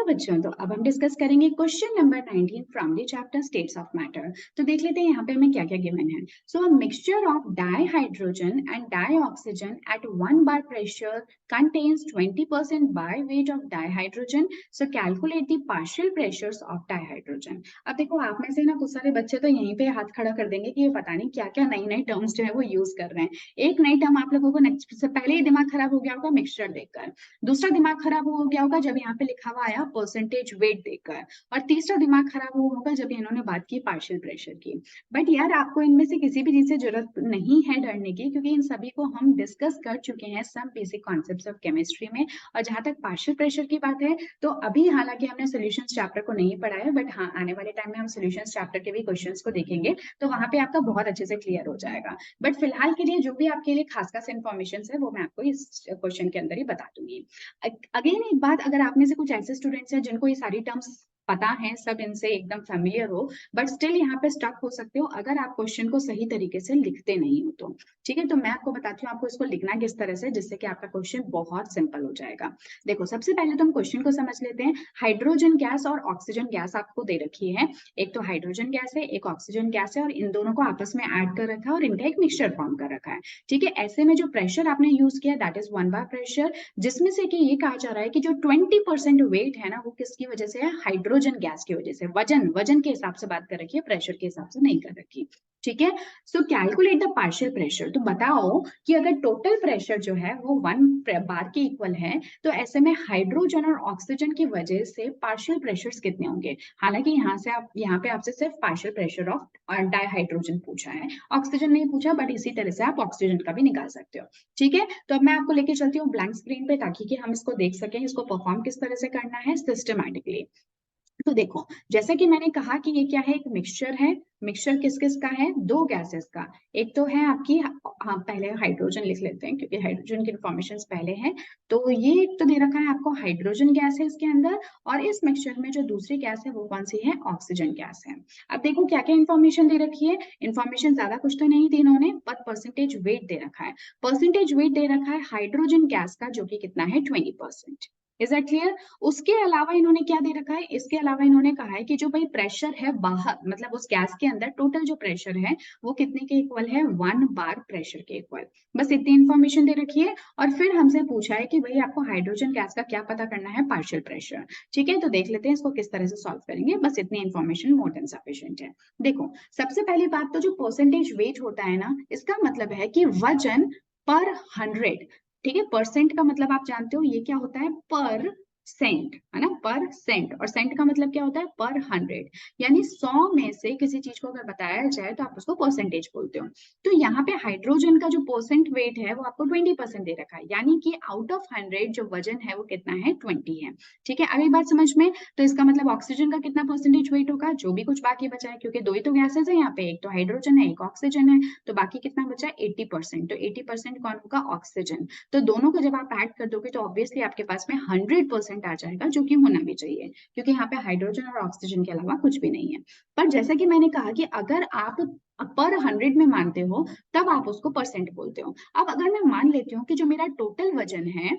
Hello बच्चों, तो अब हम डिस्कस करेंगे question number 19 from the chapter states of matter. तो देख लेते हैं यहाँ पे हमें क्या क्या गिवन है। So a mixture of dihydrogen and dioxygen at 1 bar pressure contains 20% by weight of dihydrogen. So calculate the partial pressures of dihydrogen. अब देखो, आप में से ना कुछ सारे बच्चे तो यहीं पे हाथ खड़ा कर देंगे कि ये पता नहीं क्या क्या नई नई टर्म्स जो है वो यूज कर रहे हैं। एक नई टर्म आप लोगों को नेक्स्ट से पहले ही दिमाग खराब हो गया होगा मिक्सचर देखकर। दूसरा दिमाग खराब हो गया होगा जब यहाँ पे लिखा हुआ आया परसेंटेज वेट देखकर। और तीसरा दिमाग खराब हुआ होगा जब इन्होंने बात की पार्शियल प्रेशर की। बट यार, आपको इनमें से किसी भी चीज से जरूरत नहीं है डरने की, क्योंकि इन सभी को हम डिस्कस कर चुके हैं some basic concepts of chemistry में। और जहां तक पार्शियल प्रेशर की बात है, तो अभी हालांकि हमने सोल्यूशंस चैप्टर को नहीं पढ़ा है, बट हाँ, आने वाले टाइम में हम सोल्यूशंस चैप्टर के भी क्वेश्चंस को देखेंगे, तो वहां पे आपका बहुत अच्छे से क्लियर हो जाएगा। बट फिलहाल के लिए जो भी आपके लिए खास खास इन्फॉर्मेशन है वो मैं आपको इस क्वेश्चन के अंदर ही बता दूंगी। अगेन एक बात, अगर आप में से कुछ ऐसे स्टूडेंट्स हैं जिनको ये सारी टर्म्स पता है, सब इनसे एकदम फेमिलियर हो, बट स्टिल यहाँ पे स्टक हो सकते हो अगर आप क्वेश्चन को सही तरीके से लिखते नहीं हो तो। ठीक है, तो मैं आपको बताती हूँ आपको इसको लिखना किस तरह से, जिससे कि आपका क्वेश्चन बहुत सिंपल हो जाएगा। देखो, सबसे पहले तो हम क्वेश्चन को समझ लेते हैं। हाइड्रोजन गैस और ऑक्सीजन गैस आपको दे रखी है। एक तो हाइड्रोजन गैस है, एक ऑक्सीजन गैस है, और इन दोनों को आपस में ऐड कर रखा है और इनका एक मिक्सचर फॉर्म कर रखा है। ठीक है, ऐसे में जो प्रेशर आपने यूज किया दैट इज 1 bar प्रेशर, जिसमें से कि ये कहा जा रहा है कि जो 20% वेट है ना, वो किसकी वजह से है? हाइड्रोजन गैस की वजह से। वजन वजन के हिसाब से बात कर रखी है, प्रेशर के हिसाब से नहीं कर रखी। ठीक है, सो कैलकुलेट द पार्शियल प्रेशर। तो बताओ कि अगर टोटल प्रेशर जो है वो 1 बार के इक्वल है, तो ऐसे में हाइड्रोजन और ऑक्सीजन की वजह से पार्शियल प्रेशर्स कितने होंगे। हालांकि यहाँ पे आपसे सिर्फ पार्शियल प्रेशर ऑफ डाइहाइड्रोजन पूछा है, ऑक्सीजन नहीं पूछा, बट इसी तरह से आप ऑक्सीजन का भी निकाल सकते हो। ठीक है, तो अब मैं आपको लेके चलती हूँ ब्लैंक स्क्रीन पे, ताकि कि हम इसको देख सकें, इसको परफॉर्म किस तरह से करना है सिस्टमैटिकली। तो देखो, जैसा कि मैंने कहा कि ये क्या है, एक मिक्सचर है। मिक्सचर किस किस का है? दो गैसेस का। एक तो है आपकी, हाँ पहले हाइड्रोजन लिख लेते हैं क्योंकि हाइड्रोजन की इन्फॉर्मेशन पहले है। तो ये एक तो दे रखा है आपको, हाइड्रोजन गैस है इसके अंदर, और इस मिक्सचर में जो दूसरी गैस है वो कौन सी है? ऑक्सीजन गैस है। अब देखो क्या क्या इन्फॉर्मेशन दे रखी है। इन्फॉर्मेशन ज्यादा कुछ तो नहीं दी इन्होंने, पर परसेंटेज वेट दे रखा है। परसेंटेज वेट दे रखा है हाइड्रोजन गैस का, जो कि कितना है? 20%। Is that clear? उसके अलावा इन्होंने क्या दे रखा है? इसके अलावा इन्होंने कहा है कि जो भाई प्रेशर है बाहर, मतलब उस गैस के अंदर टोटल जो प्रेशर है वो कितने के इक्वल है? 1 bar प्रेशर के इक्वल। बस इतनी इंफॉर्मेशन दे रखी है। और फिर हमसे पूछा है कि भाई आपको हाइड्रोजन गैस का क्या पता करना है? Partial pressure. ठीक है, तो देख लेते हैं इसको किस तरह से सॉल्व करेंगे। बस इतनी इंफॉर्मेशन मोर देन सफिशिएंट है। देखो, सबसे पहली बात तो जो परसेंटेज वेट होता है ना, इसका मतलब है कि वजन पर 100। ठीक है, परसेंट का मतलब आप जानते हो ये क्या होता है? पर सेंट, है ना? पर सेंट। और सेंट का मतलब क्या होता है? पर 100। यानी 100 में से किसी चीज को अगर बताया जाए तो आप उसको परसेंटेज बोलते हो। तो यहाँ पे हाइड्रोजन का जो परसेंट वेट है वो आपको 20% दे रखा है, यानी कि आउट ऑफ 100 जो वजन है वो कितना है? 20 है। ठीक है, अगली बात समझ में। तो इसका मतलब ऑक्सीजन का कितना परसेंटेज वेट होगा? जो भी कुछ बाकी बचा है, क्योंकि दो ही तो गैसेज है यहाँ पे, एक तो हाइड्रोजन है, एक ऑक्सीजन है, तो बाकी कितना बचा है? 80%। तो 80% कौन होगा? ऑक्सीजन। तो दोनों को जब आप ऐड कर दोगे तो ऑब्वियसली आपके पास में 100% आ जाएगा, जो कि होना भी चाहिए, क्योंकि यहाँ पे हाइड्रोजन और ऑक्सीजन के अलावा कुछ भी नहीं है। पर जैसा कि मैंने कहा कि अगर आप पर 100 में मानते हो तब आप उसको परसेंट बोलते हो। अब अगर मैं मान लेती हूँ कि जो मेरा टोटल वजन है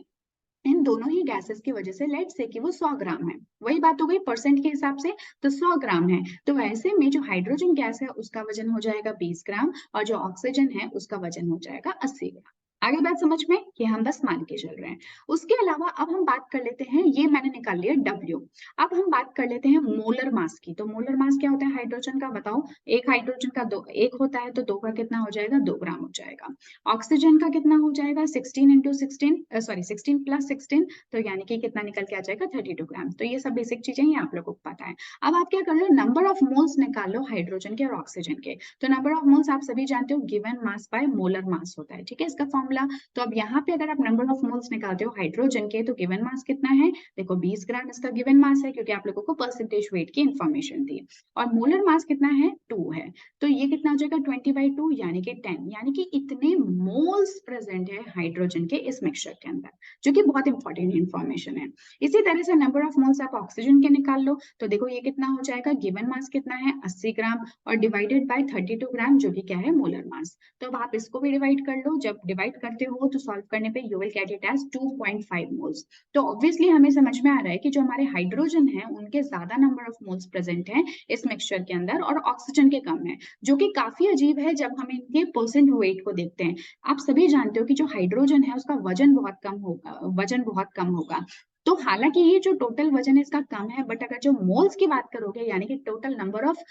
इन दोनों ही गैसेस की वजह से, लेट से कि वो 100 ग्राम है, वही बात हो गई परसेंट के हिसाब से, तो 100 ग्राम है, तो ऐसे में जो हाइड्रोजन गैस है उसका वजन हो जाएगा 20 ग्राम, और जो ऑक्सीजन है उसका वजन हो जाएगा 80 ग्राम। आगे बात समझ में? कि हम बस मान के चल रहे हैं। उसके अलावा अब हम बात कर लेते हैं, ये मैंने निकाल लिया W। अब हम बात कर लेते हैं मोलर मास की। तो मोलर मास क्या होता है हाइड्रोजन का? बताओ। एक हाइड्रोजन का दो एक होता है, तो दो का कितना हो जाएगा? 2 ग्राम हो जाएगा। ऑक्सीजन का कितना हो जाएगा? 16 इंटू 16, सॉरी 16 प्लस 16, तो यानी कि कितना निकल के आ जाएगा? 32 ग्राम। तो ये सब बेसिक चीजें ही आप लोगों को पता है। अब आप क्या कर लो, नंबर ऑफ मोल्स निकाल लो हाइड्रोजन के और ऑक्सीजन के। तो नंबर ऑफ मोल्स आप सभी जानते हो, given mass by molar mass होता है। ठीक है, इसका फॉर्मूला। तो अब यहाँ पे अगर आप नंबर ऑफ मोल्स निकालते हो हाइड्रोजन के, तो गिवन मास कितना है? देखो 20 ग्राम इसका गिवन मास है, क्योंकि आप लोगों को परसेंटेज वेट की इंफॉर्मेशन थी। और मोलर मास कितना है? 2 है। तो ये कितना हो जाएगा? 20/2 यानी कि 10, यानी कि इतने मोल्स प्रेजेंट है हाइड्रोजन के इस मिक्सचर के अंदर, जो कि बहुत इंपॉर्टेंट इंफॉर्मेशन है। इसी तरह से नंबर ऑफ मोल्स आप ऑक्सीजन के निकाल लो, तो देखो ये कितना हो जाएगा? गिवन मास कितना है? 80 ग्राम, और डिवाइडेड बाय 32 ग्राम, जो कि क्या है? Molar mass. तो अब आप इसको भी डिवाइड कर लो। जब डिवाइड करते हो तो सॉल्व करने पे you will get it as 2.5 moles. तो ऑब्वियसली हमें समझ में आ रहा है कि जो हमारे हाइड्रोजन है उनके ज्यादा नंबर ऑफ मोल्स प्रेजेंट हैं इस मिक्सचर के अंदर और ऑक्सीजन के कम है, जो कि काफी अजीब है जब हम इनके परसेंट वेट को देखते हैं। आप सभी जानते हो कि जो हाइड्रोजन है उसका वजन बहुत कम होगा। तो हालांकि ये जो टोटल वजन है इसका कम है, बट अगर जो मोल्स की बात करोगे यानी कि टोटल नंबर ऑफ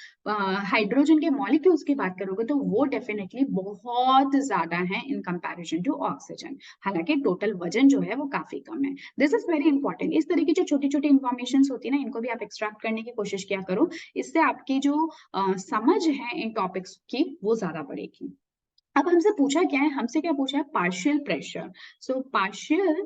हाइड्रोजन के मॉलिक्यूल्स की बात करोगे तो वो डेफिनेटली बहुत ज्यादा है इन कंपैरिजन टू ऑक्सीजन। हालांकि टोटल वजन जो है वो काफी कम है। This is very important. इस तरह की जो छोटी छोटी इंफॉर्मेशन होती है ना, इनको भी आप एक्सट्रैक्ट करने की कोशिश किया करो, इससे आपकी जो समझ है इन टॉपिक्स की वो ज्यादा बढ़ेगी। अब हमसे पूछा क्या है, हमसे क्या पूछा है, partial pressure. So partial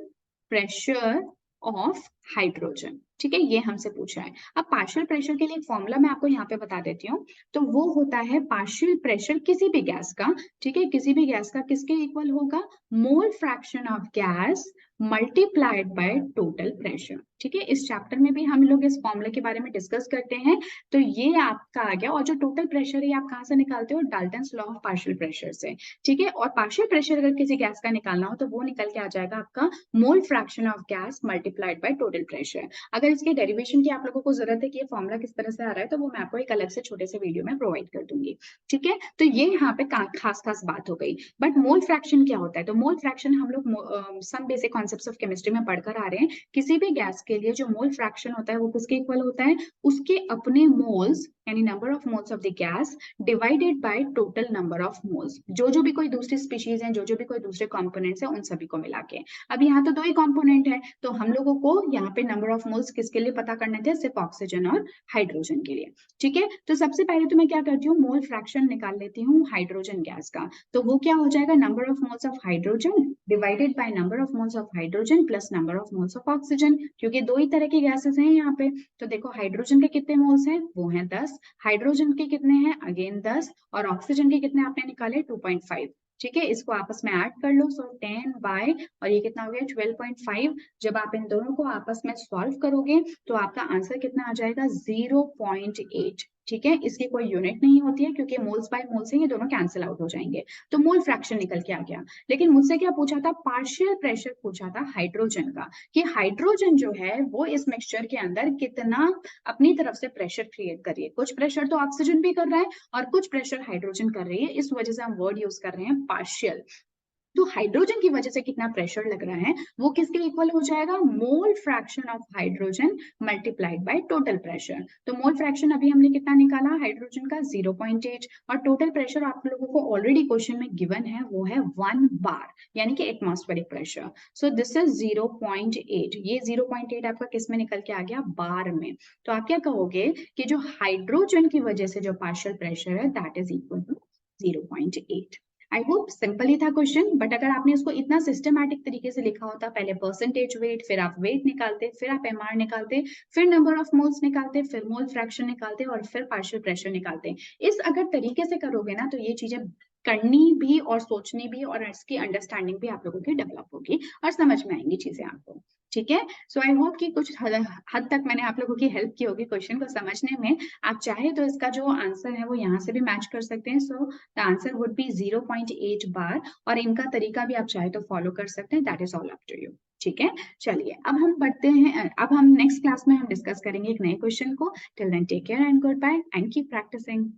pressure of hydrogen, ठीक है, ये हमसे पूछा है। अब पार्शियल प्रेशर के लिए एक फॉर्मूला मैं आपको यहाँ पे बता देती हूँ। तो वो होता है पार्शियल प्रेशर किसी भी गैस का, ठीक है, किसी भी गैस का किसके इक्वल होगा, mole fraction of gas multiplied by total pressure. ठीक है, इस चैप्टर में भी हम लोग इस फॉर्मूले के बारे में डिस्कस करते हैं। तो ये आपका आ गया, और जो टोटल प्रेशर है आप कहाँ से निकालते हो, Dalton's law of partial pressure से। ठीक है, और पार्शियल प्रेशर अगर किसी गैस का निकालना हो तो वो निकल के आ जाएगा आपका mole fraction of gas multiplied by total pressure. अगर इसके डेरिवेशन की आप लोगों को जरूरत है कि ये फॉर्मूला किस तरह से आ रहा है तो वो मैं आपको एक अलग से छोटे से वीडियो में प्रोवाइड कर दूंगी। ठीक है, तो ये यहाँ पे खास खास बात हो गई। बट मोल फ्रैक्शन क्या होता है, तो मोल फ्रैक्शन हम लोग some basic concepts of chemistry में पढ़कर आ रहे हैं। किसी भी गैस के लिए जो मोल फ्रैक्शन होता है वो किसके इक्वल होता है, उसके अपने मोल्स यानी number of moles of the gas divided by total number of moles, जो भी कोई दूसरी स्पीशीज हैं, जो भी कोई दूसरे कंपोनेंट्स हैं, उन सभी को मिला के। अब यहाँ तो दो ही कंपोनेंट है, तो हम लोगों को यहाँ पे नंबर ऑफ मोल्स किसके लिए पता करने थे, सिर्फ ऑक्सीजन और हाइड्रोजन के लिए। ठीक है, तो सबसे पहले तो मैं क्या करती हूँ, मोल फ्रैक्शन निकाल लेती हूँ हाइड्रोजन गैस का। तो वो क्या हो जाएगा, number of moles of hydrogen divided by number of moles of hydrogen plus number of moles of oxygen, क्योंकि दो ही तरह की गैसेस हैं यहाँ पे। तो देखो हाइड्रोजन के कितने मोल्स हैं, वो हैं 10, हाइड्रोजन के कितने हैं, अगेन 10, और ऑक्सीजन के कितने आपने निकाले 2.5। ठीक है, इसको आपस में ऐड कर लो, सो 10 बाय, और ये कितना हो गया 12.5। जब आप इन दोनों को आपस में सॉल्व करोगे तो आपका आंसर कितना आ जाएगा, 0.8। ठीक है, इसकी कोई यूनिट नहीं होती है क्योंकि मोल्स बाय मोल्स से ये दोनों कैंसिल आउट हो जाएंगे। तो मोल फ्रैक्शन निकल के आ गया। लेकिन मुझसे क्या पूछा था, पार्शियल प्रेशर पूछा था हाइड्रोजन का, कि हाइड्रोजन जो है वो इस मिक्सचर के अंदर कितना अपनी तरफ से प्रेशर क्रिएट कर रही है। कुछ प्रेशर तो ऑक्सीजन भी कर रहा है और कुछ प्रेशर हाइड्रोजन कर रही है, इस वजह से हम वर्ड यूज कर रहे हैं पार्शियल। तो हाइड्रोजन की वजह से कितना प्रेशर लग रहा है वो किसके इक्वल हो जाएगा, mole fraction of hydrogen multiplied by total pressure. तो मोल फ्रैक्शन अभी हमने कितना निकाला हाइड्रोजन का, 0.8, और टोटल प्रेशर आप लोगों को ऑलरेडी क्वेश्चन में गिवन है, वो है 1 बार यानी कि atmospheric pressure. So this is 0.8। ये 0.8 आपका किस में निकल के आ गया, बार में। तो आप क्या कहोगे कि जो हाइड्रोजन की वजह से जो पार्शियल प्रेशर है that is equal to 0.8। I hope simple ही था क्वेश्चन, बट अगर आपने इसको इतना सिस्टमैटिक तरीके से लिखा होता, पहले परसेंटेज वेट, फिर आप वेट निकालते, फिर आप एमआर निकालते, फिर नंबर ऑफ मोल्स निकालते, फिर मोल फ्रैक्शन निकालते और फिर पार्शियल प्रेशर निकालते, इस अगर तरीके से करोगे ना तो ये चीजें करनी भी और सोचनी भी और इसकी अंडरस्टैंडिंग भी आप लोगों की डेवलप होगी और समझ में आएंगी चीजें आपको। ठीक है, सो आई होप कि कुछ हद तक मैंने आप लोगों की हेल्प की होगी क्वेश्चन को समझने में। आप चाहे तो इसका जो आंसर है वो यहाँ से भी मैच कर सकते हैं। So the answer would be 0.8 बार, और इनका तरीका भी आप चाहे तो फॉलो कर सकते हैं, that is all up to you. ठीक है, चलिए अब हम बढ़ते हैं, अब हम नेक्स्ट क्लास में हम डिस्कस करेंगे एक नए क्वेश्चन को। Till then take care and goodbye and keep practising.